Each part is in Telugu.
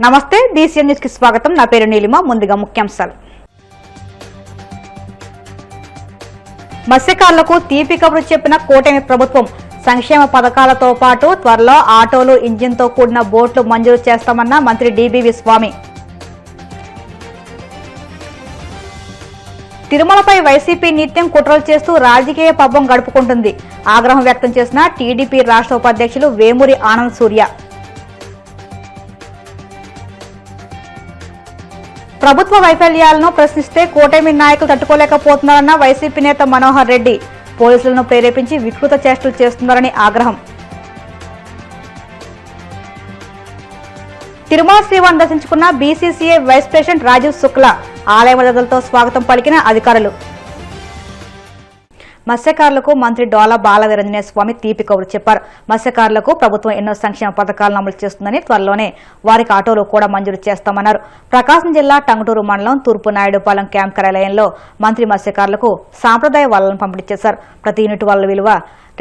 నమస్తే DCN న్యూస్ కి స్వాగతం. నా పేరు నీలిమ. ముందుగా ముఖ్యాంశాలు. మత్స్యకారులకు తీపి కబురు చెప్పిన కూటమి ప్రభుత్వం. సంక్షేమ పథకాలతో పాటు త్వరలో ఆటోలు, ఇంజిన్తో కూడిన బోట్లు మంజూరు చేస్తామన్న మంత్రి DBV స్వామి. తిరుమలపై వైసీపీ నిత్యం కుట్రలు చేస్తూ రాజకీయ పబ్బం గడుపుకుంటుంది. ఆగ్రహం వ్యక్తం చేసిన TDP రాష్ట్ర ఉపాధ్యక్షులు వేమూరి ఆనంద్ సూర్య. ప్రభుత్వ వైఫల్యాలను ప్రశ్నిస్తే కూటమి నాయకులు తట్టుకోలేకపోతున్నారన్న వైసీపీ నేత మనోహర్ రెడ్డి. పోలీసులను ప్రేరేపించి వికృత చేష్టలు చేస్తున్నారని ఆగ్రహం. తిరుమల శ్రీవారిని దర్శించుకున్న BCCA vice president Rajiv Shukla. ఆలయ మర్యాదలతో స్వాగతం పలికిన అధికారులు. మత్స్యకారులకు మంత్రి డోలా బాలవీరాంజనేయ స్వామి తీపి కబురు చెప్పారు. మత్స్యకారులకు ప్రభుత్వం ఎన్నో సంక్షేమ పథకాలను అమలు చేస్తుందని, త్వరలోనే వారికి ఆటోలు కూడా మంజూరు చేస్తామన్నారు. ప్రకాశం జిల్లా టంగుటూరు మండలం తూర్పు నాయుడుపాలెం క్యాంప్ కార్యాలయంలో మంత్రి మత్స్యకారులకు సాంప్రదాయ వలలను పంపిణీ చేశారు. ప్రతి యూనిట్ వలల విలువ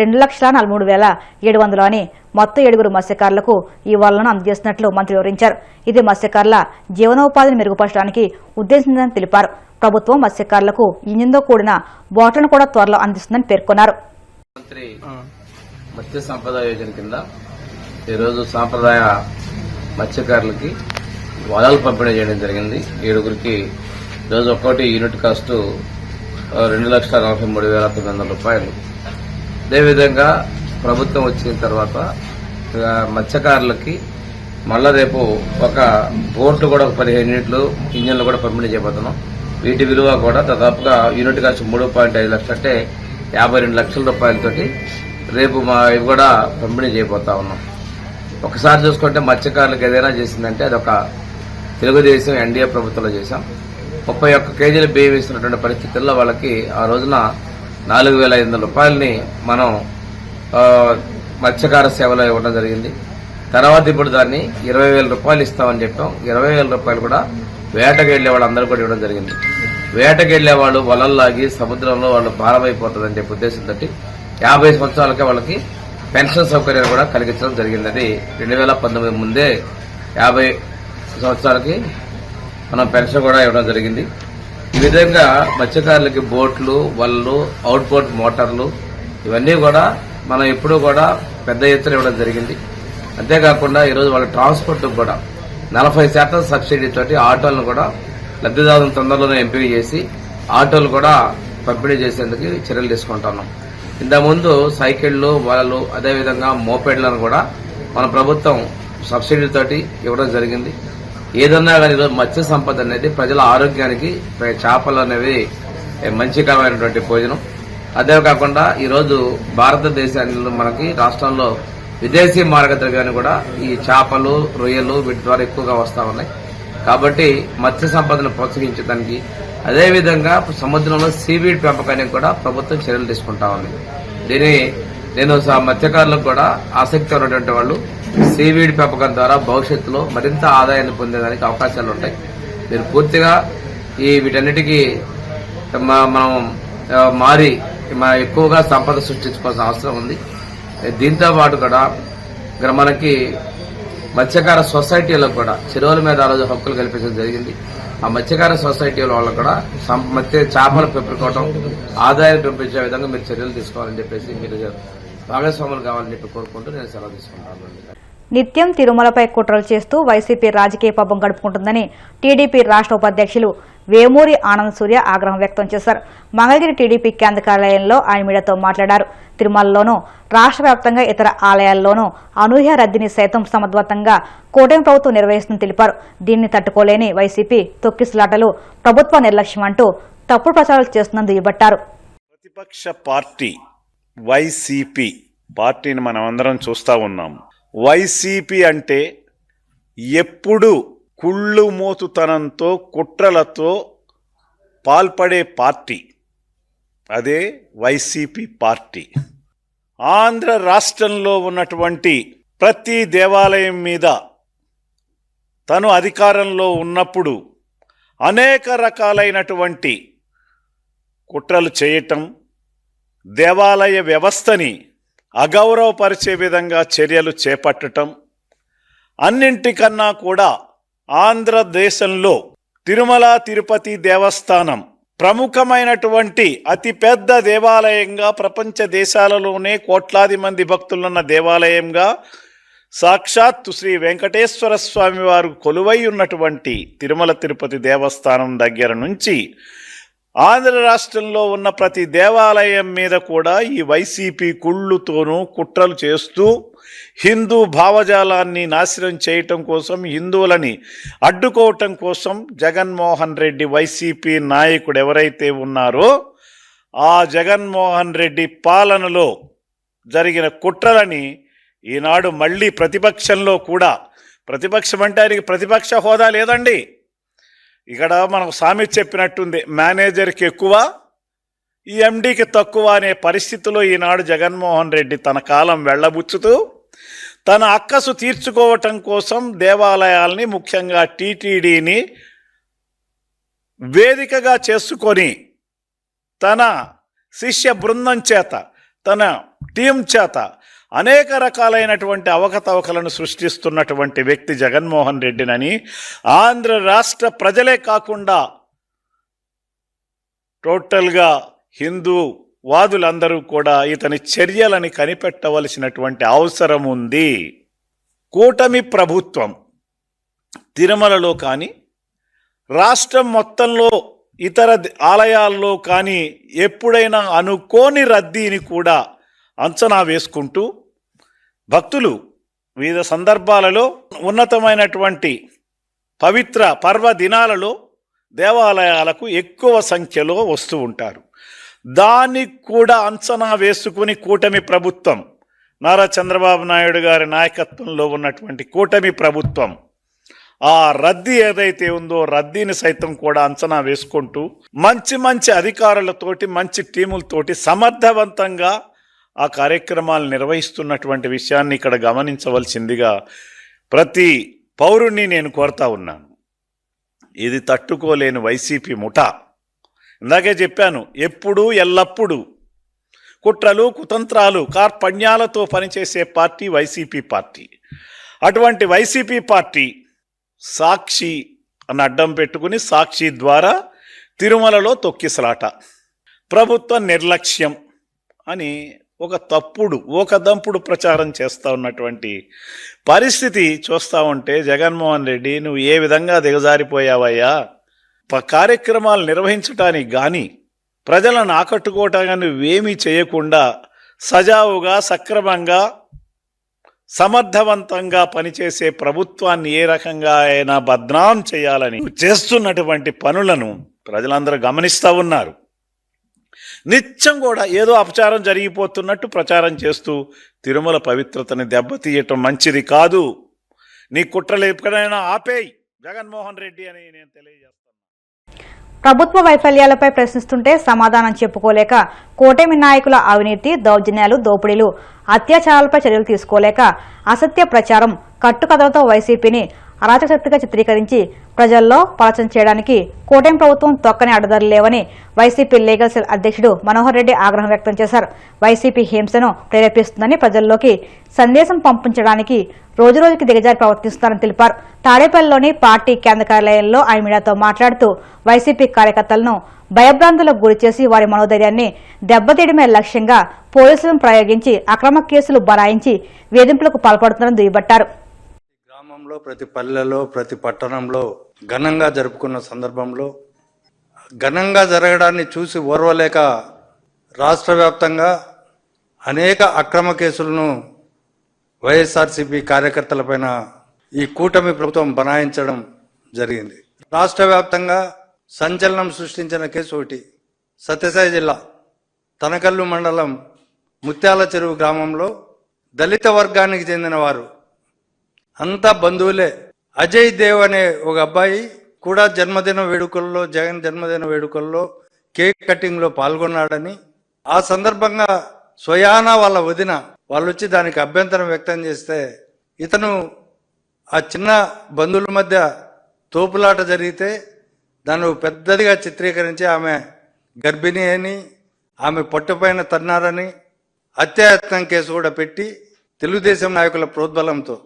2,43,700 అని మొత్తం 7 మత్స్యకారులకు ఈ వలలను అందజేస్తున్నట్లు మంత్రి వివరించారు. ఇది మత్స్యకారుల జీవనోపాధిని మెరుగుపరచడానికి ఉద్దేశించిందని తెలిపారు. ప్రభుత్వం మత్స్యకారులకు ఇంజిన్తో కూడిన బోట్లను కూడా త్వరలో అందిస్తుందని పేర్కొన్నారు. మంత్రి మత్స్య సంపద యోజన కింద ఈరోజు సాంప్రదాయ మత్స్యకారులకి వలలు పంపిణీ చేయడం జరిగింది. 7గురికి ఈరోజు ఒక్కోటి యూనిట్ కాస్టు 2,43,900 రూపాయలు. అదేవిధంగా ప్రభుత్వం వచ్చిన తర్వాత మత్స్యకారులకి మళ్ళా రేపు ఒక బోట్లు కూడా 15 యూనిట్లు ఇంజన్లు కూడా పంపిణీ చేయబోతున్నాం. వీటి విలువ కూడా దాదాపుగా యూనిట్ కాస్ట్ 3.5 లక్షలు అంటే 52 లక్షల రూపాయలతోటి రేపు ఇవి కూడా పంపిణీ చేయబోతా ఉన్నాం. ఒకసారి చూసుకుంటే మత్స్యకారులకు ఏదైనా చేసిందంటే అదొక తెలుగుదేశం NDA ప్రభుత్వంలో చేశాం. 31 కేజీల బియ్యం ఇస్తున్నటువంటి పరిస్థితుల్లో వాళ్ళకి ఆ రోజున 4,500 రూపాయలని మనం మత్స్యకార సేవలో ఇవ్వడం జరిగింది. తర్వాత ఇప్పుడు దాన్ని 20,000 రూపాయలు ఇస్తామని చెప్పాం. 20,000 రూపాయలు కూడా వేటకు వెళ్లే వాళ్ళందరూ కూడా ఇవ్వడం జరిగింది. వేటకు వెళ్లే వాళ్ళు వలల్లాగి సముద్రంలో వాళ్ళు భారమైపోతుందని చెప్పే ఉద్దేశంతో 50 సంవత్సరాలకే వాళ్ళకి పెన్షన్ సౌకర్యాలు కూడా కలిగించడం జరిగింది. అది 2019 ముందే 50 సంవత్సరాలకి మనం పెన్షన్ కూడా ఇవ్వడం జరిగింది. ఈ విధంగా మత్స్యకారులకి బోట్లు, వలలు, అవుట్ బోట్ మోటార్లు ఇవన్నీ కూడా మనం ఎప్పుడూ కూడా పెద్ద ఎత్తున ఇవ్వడం జరిగింది. అంతేకాకుండా ఈరోజు వాళ్ళ ట్రాన్స్పోర్ట్ కూడా 40% సబ్సిడీతోటి ఆటోలను కూడా లబ్దిదారులను తొందరలోనే ఎంపిక చేసి ఆటోలు కూడా పంపిణీ చేసేందుకు చర్యలు తీసుకుంటున్నాం. ఇంతకుముందు సైకిళ్లు, వలలు, అదేవిధంగా మోపెడ్లను కూడా మన ప్రభుత్వం సబ్సిడీతోటి ఇవ్వడం జరిగింది. ఏదన్నా కానీ ఈరోజు మత్స్య సంపద అనేది ప్రజల ఆరోగ్యానికి, చేపలు అనేవి మంచికరమైనటువంటి భోజనం. అదే కాకుండా ఈరోజు భారతదేశానికి మనకి రాష్ట్రంలో విదేశీ మార్గ ద్రవ్యాన్ని కూడా ఈ చేపలు, రొయ్యలు వీటి ద్వారా ఎక్కువగా వస్తా ఉన్నాయి. కాబట్టి మత్స్య సంపదను ప్రోత్సహించడానికి, అదేవిధంగా సముద్రంలో సీవీడ్ పెంపకానికి కూడా ప్రభుత్వం చర్యలు తీసుకుంటా ఉంది. నేను మత్స్యకారులకు కూడా ఆసక్తి ఉన్నటువంటి వాళ్ళు సీవీడ్ పెంపకం ద్వారా భవిష్యత్తులో మరింత ఆదాయాన్ని పొందేదానికి అవకాశాలు ఉంటాయి. మీరు పూర్తిగా వీటన్నిటికీ మనం మారి ఎక్కువగా సంపద సృష్టించుకోవాల్సిన అవసరం ఉంది. దీంతో పాటు కూడా మనకి మత్స్యకార సొసైటీలకు కూడా చెరువుల మీద ఆ రోజు హక్కులు కల్పించడం జరిగింది. ఆ మత్స్యకార సొసైటీల వాళ్ళకు కూడా చేపలు పెంపుకోవడం, ఆదాయాన్ని పెంపించే విధంగా మీరు చర్యలు తీసుకోవాలని చెప్పేసి మీరు భాగస్వాములు కావాలని చెప్పి కోరుకుంటూ నేను సెలవు తీసుకుంటాను. నిత్యం తిరుమలపై కుట్రలు చేస్తూ వైసీపీ రాజకీయ పబ్బం గడుపుకుంటుందని TDP రాష్ట్ర ఉపాధ్యక్షులు వేమూరి ఆనంద్ సూర్య ఆగ్రహం వ్యక్తం చేశారు. మంగళగిరి TDP కేంద్ర కార్యాలయంలో ఆయన మీడియాతో మాట్లాడారు. తిరుమలలోనూ రాష్ట్ర వ్యాప్తంగా ఇతర ఆలయాల్లోనూ అనూహ్య రద్దీని సైతం సమర్థవంతంగా కూటమి ప్రభుత్వం నిర్వహిస్తుందని తెలిపారు. దీన్ని తట్టుకోలేని వైసీపీ తొక్కిసలాటలు, ప్రభుత్వ నిర్లక్ష్యం అంటూ తప్పుడు ప్రచారాలు చేస్తున్నందుకు దుయ్యబట్టారు. ప్రతిపక్ష పార్టీ వైసీపీ పార్టీని మనం అందరం చూస్తూ ఉన్నాం. వైసీపీ అంటే ఎప్పుడు కుళ్ళు మోతుతనంతో, కుట్రలతో పాల్పడే పార్టీ. అదే వైసీపీ పార్టీ. ఆంధ్ర రాష్ట్రంలో ఉన్నటువంటి ప్రతి దేవాలయం మీద తను అధికారంలో ఉన్నప్పుడు అనేక రకాలైనటువంటి కుట్రలు చేయటం, దేవాలయ వ్యవస్థని అగౌరవపరిచే విధంగా చర్యలు చేపట్టడం, అన్నింటికన్నా కూడా ఆంధ్రదేశంలో తిరుమల తిరుపతి దేవస్థానం ప్రముఖమైనటువంటి అతిపెద్ద దేవాలయంగా, ప్రపంచ దేశాలలోనే కోట్లాది మంది భక్తులున్న దేవాలయంగా, సాక్షాత్తు శ్రీ వెంకటేశ్వర స్వామి వారు కొలువై ఉన్నటువంటి తిరుమల తిరుపతి దేవస్థానం దగ్గర నుంచి ఆంధ్ర రాష్ట్రంలో ఉన్న ప్రతి దేవాలయం మీద కూడా ఈ వైసీపీ కుళ్ళుతోనూ కుట్రలు చేస్తూ హిందూ భావజాలాన్ని నాశనం చేయటం కోసం, హిందువులని అడ్డుకోవటం కోసం జగన్మోహన్ రెడ్డి వైసీపీ నాయకుడు ఎవరైతే ఉన్నారో ఆ జగన్మోహన్ రెడ్డి పాలనలో జరిగిన కుట్రలని ఈనాడు మళ్ళీ ప్రతిపక్షంలో కూడా, ప్రతిపక్షం అంటే ఆయనకి ప్రతిపక్ష హోదా లేదండి. ఇక్కడ మనకు సామెత చెప్పినట్టుంది, మేనేజర్కి ఎక్కువ ఈ ఎండీకి తక్కువ అనే పరిస్థితిలో ఈనాడు జగన్మోహన్ రెడ్డి తన కాలం వెళ్ళబుచ్చుతూ తన అక్కసు తీర్చుకోవటం కోసం దేవాలయాల్ని, ముఖ్యంగా టీటీడీని వేదికగా చేసుకొని తన శిష్య బృందం చేత, తన టీం చేత అనేక రకాలైనటువంటి అవకతవకలను సృష్టిస్తున్నటువంటి వ్యక్తి జగన్మోహన్ రెడ్డినని ఆంధ్ర రాష్ట్ర ప్రజలే కాకుండా టోటల్గా హిందూ వాదులందరూ కూడా ఇతని చర్యలని కనిపెట్టవలసినటువంటి అవసరం ఉంది. కూటమి ప్రభుత్వం తిరుమలలో కానీ, రాష్ట్రం మొత్తంలో ఇతర ఆలయాల్లో కానీ ఎప్పుడైనా అనుకోని రద్దీని కూడా అంచనా వేసుకుంటూ భక్తులు వివిధ సందర్భాలలో ఉన్నతమైనటువంటి పవిత్ర పర్వదినాలలో దేవాలయాలకు ఎక్కువ సంఖ్యలో వస్తూ ఉంటారు. దాన్ని కూడా అంచనా వేసుకుని కూటమి ప్రభుత్వం, నారా చంద్రబాబు నాయుడు గారి నాయకత్వంలో ఉన్నటువంటి కూటమి ప్రభుత్వం ఆ రద్దీ ఏదైతే ఉందో రద్దీని సైతం కూడా అంచనా వేసుకుంటూ మంచి అధికారులతోటి, మంచి టీములతోటి సమర్థవంతంగా ఆ కార్యక్రమాలు నిర్వహిస్తున్నటువంటి విషయాన్ని ఇక్కడ గమనించవలసిందిగా ప్రతి పౌరుణ్ణి నేను కోరుతా ఉన్నాను. ఇది తట్టుకోలేని వైసీపీ ముఠా. ఇందాకే చెప్పాను, ఎప్పుడూ ఎల్లప్పుడూ కుట్రలు, కుతంత్రాలు, కార్పణ్యాలతో పనిచేసే పార్టీ వైసీపీ పార్టీ. అటువంటి వైసీపీ పార్టీ సాక్షి అని అడ్డం పెట్టుకుని సాక్షి ద్వారా తిరుమలలో తొక్కిసలాట, ప్రభుత్వ నిర్లక్ష్యం అని ఒక తప్పుడు, ఒక దంపుడు ప్రచారం చేస్తూ ఉన్నటువంటి పరిస్థితి చూస్తూ ఉంటే, జగన్మోహన్ రెడ్డి నువ్వు ఏ విధంగా దిగజారిపోయావయ్యా? కార్యక్రమాలు నిర్వహించడానికి కానీ, ప్రజలను ఆకట్టుకోవటానికి నువ్వేమీ చేయకుండా సజావుగా, సక్రమంగా, సమర్థవంతంగా పనిచేసే ప్రభుత్వాన్ని ఏ రకంగా అయినా బద్నాం చేయాలని చేస్తున్నటువంటి పనులను ప్రజలందరూ గమనిస్తూ ఉన్నారు. నిత్యం కూడా ఏదో అపచారం జరిగిపోతున్నట్టు ప్రచారం చేస్తూ తిరుమల పవిత్రతని దెబ్బతీయటం మంచిది కాదు. నీ కుట్రలు ఎప్పుడైనా ఆపేయి జగన్మోహన్ రెడ్డి అని నేను తెలియజేస్తాను. ప్రభుత్వ వైఫల్యాలపై ప్రశ్నిస్తుంటే సమాధానం చెప్పుకోలేక, కూటమి నాయకుల అవినీతి, దౌర్జన్యాలు, దోపిడీలు, అత్యాచారాలపై చర్యలు తీసుకోలేక, అసత్య ప్రచారం, కట్టుకథలతో వైసీపీని అరాచక శక్తిగా చిత్రీకరించి ప్రజల్లో పలచన చేయడానికి కూటమి ప్రభుత్వం తొక్కని అడ్డదారులు లేవని వైసీపీ లీగల్ సెల్ అధ్యక్షుడు మనోహర్ రెడ్డి ఆగ్రహం వ్యక్తం చేశారు. వైసీపీ హింసను ప్రేరేపిస్తుందని, ప్రజల్లోకి సందేశం పంపించడానికి రోజురోజుకి దిగజారి ప్రవర్తిస్తున్నారని తెలిపారు. తాడేపల్లిలోని పార్టీ కేంద్ర కార్యాలయంలో ఆయన మీడియాతో మాట్లాడుతూ వైసీపీ కార్యకర్తలను భయభ్రాంతులకు గురిచేసి వారి మనోధైర్యాన్ని దెబ్బతీయడమే లక్ష్యంగా పోలీసులను ప్రయోగించి అక్రమ కేసులు బనాయించి వేధింపులకు పాల్పడుతున్నారని దుయ్యబట్టారు. గ్రామంలో, ప్రతి పల్లెలో, ప్రతి పట్టణంలో ఘనంగా జరుపుకున్న సందర్భంలో ఘనంగా జరగడాన్ని చూసి ఓర్వలేక రాష్ట్ర వ్యాప్తంగా అనేక అక్రమ కేసులను వైఎస్ఆర్సీపీ కార్యకర్తలపైన ఈ కూటమి ప్రభుత్వం బనాయించడం జరిగింది. రాష్ట్ర వ్యాప్తంగా సంచలనం సృష్టించిన కేసు ఒకటి సత్యసాయి జిల్లా తనకల్లు మండలం ముత్యాల చెరువు గ్రామంలో దళిత వర్గానికి చెందిన వారు అంతా బంధువులే. అజయ్ దేవ్ అనే ఒక అబ్బాయి కూడా జన్మదిన వేడుకల్లో, జగన్ జన్మదిన వేడుకల్లో కేక్ కటింగ్లో పాల్గొన్నాడని, ఆ సందర్భంగా స్వయానా వాళ్ళ వదిన వాళ్ళు వచ్చి దానికి అభ్యంతరం వ్యక్తం చేస్తే ఇతను ఆ చిన్న బంధువుల మధ్య తోపులాట జరిగితే దాన్ని పెద్దదిగా చిత్రీకరించి ఆమె గర్భిణి అని, ఆమె పొట్టపైన తన్నారని హత్యాయత్నం కేసు కూడా పెట్టి తెలుగుదేశం నాయకుల ప్రోద్బలంతో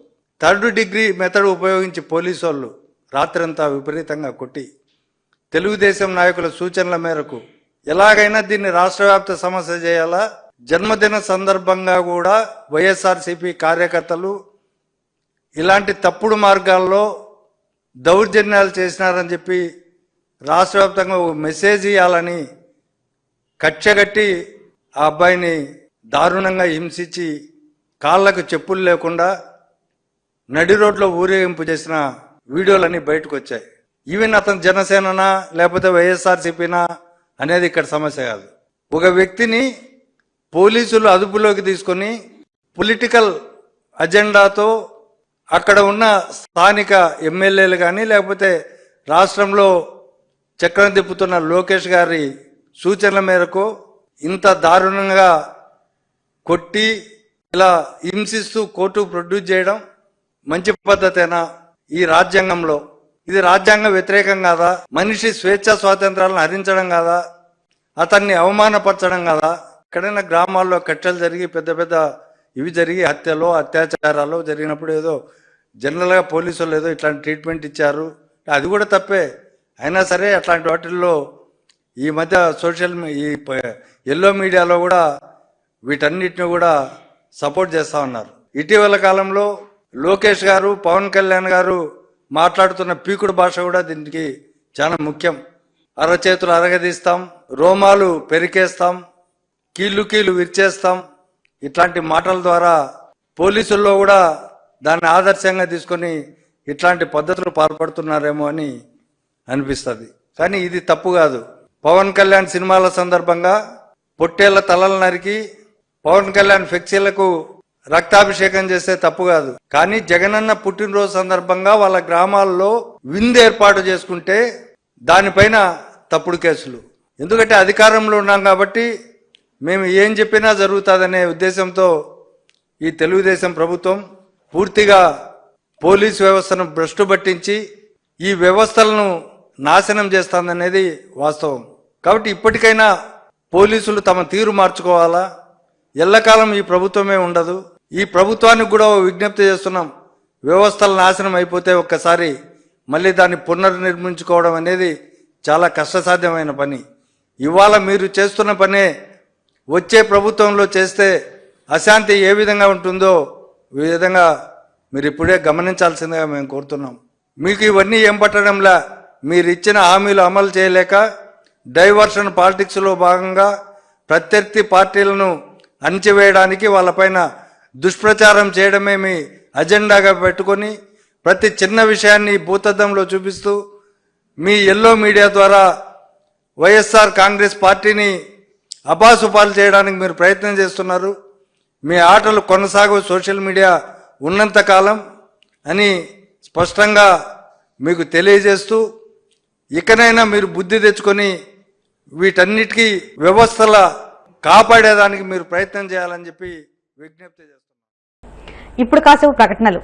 3rd డిగ్రీ మెథడ్ ఉపయోగించి పోలీసు వాళ్ళు రాత్రంతా విపరీతంగా కొట్టి తెలుగుదేశం నాయకుల సూచనల మేరకు ఎలాగైనా దీన్ని రాష్ట్ర వ్యాప్త సమస్య చేయాలా, జన్మదిన సందర్భంగా కూడా వైఎస్ఆర్సీపీ కార్యకర్తలు ఇలాంటి తప్పుడు మార్గాల్లో దౌర్జన్యాలు చేసినారని చెప్పి రాష్ట్ర వ్యాప్తంగా ఒక మెసేజ్ ఇవ్వాలని కక్షగట్టి ఆ అబ్బాయిని దారుణంగా హింసించి కాళ్లకు చెప్పులు లేకుండా నడి రోడ్లో ఊరేగింపు చేసిన వీడియోలన్నీ బయటకు వచ్చాయి. ఈవెన్ అతను జనసేననా లేకపోతే వైఎస్ఆర్సీపీనా అనేది ఇక్కడ సమస్య కాదు. ఒక వ్యక్తిని పోలీసులు అదుపులోకి తీసుకొని పొలిటికల్ అజెండాతో అక్కడ ఉన్న స్థానిక ఎమ్మెల్యేలు కానీ లేకపోతే రాష్ట్రంలో చక్రం తిప్పుతున్న లోకేష్ గారి సూచనల మేరకు ఇంత దారుణంగా కొట్టి ఇలా హింసిస్తూ కోర్టు ప్రొడ్యూస్ చేయడం మంచి పద్ధతేనా? ఈ రాజ్యాంగంలో ఇది రాజ్యాంగ వ్యతిరేకం కాదా? మనిషి స్వేచ్ఛ స్వాతంత్రాలను హరించడం కాదా? అతన్ని అవమానపరచడం కాదా? ఎక్కడైనా గ్రామాల్లో కట్టెలు జరిగి పెద్ద పెద్ద ఇవి జరిగి హత్యలు అత్యాచారాలు జరిగినప్పుడు ఏదో జనరల్గా పోలీసులు ఏదో ఇట్లాంటి ట్రీట్మెంట్ ఇచ్చారు, అది కూడా తప్పే. అయినా సరే అట్లాంటి వాటిల్లో ఈ మధ్య ఈ ఎల్లో మీడియాలో కూడా వీటన్నిటిని కూడా సపోర్ట్ చేస్తూ ఉన్నారు. ఇటీవల కాలంలో లోకేష్ గారు, పవన్ కళ్యాణ్ గారు మాట్లాడుతున్న పీకుడు భాష కూడా దీనికి చాలా ముఖ్యం. అరచేతులు అరగదీస్తాం, రోమాలు పెరికేస్తాం, కీళ్ళు విరిచేస్తాం, ఇట్లాంటి మాటల ద్వారా పోలీసుల్లో కూడా దాన్ని ఆదర్శంగా తీసుకొని ఇట్లాంటి పద్ధతులు పాల్పడుతున్నారేమో అని అనిపిస్తుంది. కానీ ఇది తప్పు కాదు. పవన్ కళ్యాణ్ సినిమాల సందర్భంగా పొట్టేళ్ల తలలు నరికి పవన్ కళ్యాణ్ ఫ్లెక్సీలకు రక్తాభిషేకం చేస్తే తప్పు కాదు. కానీ జగనన్న పుట్టినరోజు సందర్భంగా వాళ్ళ గ్రామాల్లో విందు ఏర్పాటు చేసుకుంటే దానిపైన తప్పుడు కేసులు. ఎందుకంటే అధికారంలో ఉన్నాం కాబట్టి మేము ఏం చెప్పినా జరుగుతుందనే ఉద్దేశంతో ఈ తెలుగుదేశం ప్రభుత్వం పూర్తిగా పోలీసు వ్యవస్థను భ్రష్టు పట్టించి ఈ వ్యవస్థలను నాశనం చేస్తుందనేది వాస్తవం. కాబట్టి ఇప్పటికైనా పోలీసులు తమ తీరు మార్చుకోవాలా. ఎల్లకాలం ఈ ప్రభుత్వమే ఉండదు. ఈ ప్రభుత్వానికి కూడా విజ్ఞప్తి చేస్తున్నాం, వ్యవస్థలు నాశనం అయిపోతే ఒక్కసారి మళ్ళీ దాన్ని పునర్నిర్మించుకోవడం అనేది చాలా కష్టసాధ్యమైన పని. ఇవాళ మీరు చేస్తున్న పనే వచ్చే ప్రభుత్వంలో చేస్తే అశాంతి ఏ విధంగా ఉంటుందో ఈ విధంగా మీరు ఇప్పుడే గమనించాల్సిందిగా మేము కోరుతున్నాం. మీకు ఇవన్నీ ఏం పట్టడంలా, మీరు ఇచ్చిన హామీలు అమలు చేయలేక డైవర్షన్ పాలిటిక్స్లో భాగంగా ప్రత్యర్థి పార్టీలను అణిచివేయడానికి వాళ్ళపైన దుష్ప్రచారం చేయడమే మీ అజెండాగా పెట్టుకొని ప్రతి చిన్న విషయాన్ని భూతద్దంలో చూపిస్తూ మీ ఎల్లో మీడియా ద్వారా వైఎస్ఆర్ కాంగ్రెస్ పార్టీని అపాసుపాలు చేయడానికి మీరు ప్రయత్నం చేస్తున్నారు. మీ ఆటలు కొనసాగు సోషల్ మీడియా ఉన్నంతకాలం అని స్పష్టంగా మీకు తెలియజేస్తూ ఇకనైనా మీరు బుద్ధి తెచ్చుకొని వీటన్నిటికీ వ్యవస్థల కాపాడేదానికి మీరు ప్రయత్నం చేయాలని చెప్పి విజ్ఞప్తి చేస్తున్నాం. ఇప్పుడు కాసేపు ప్రకటనలు.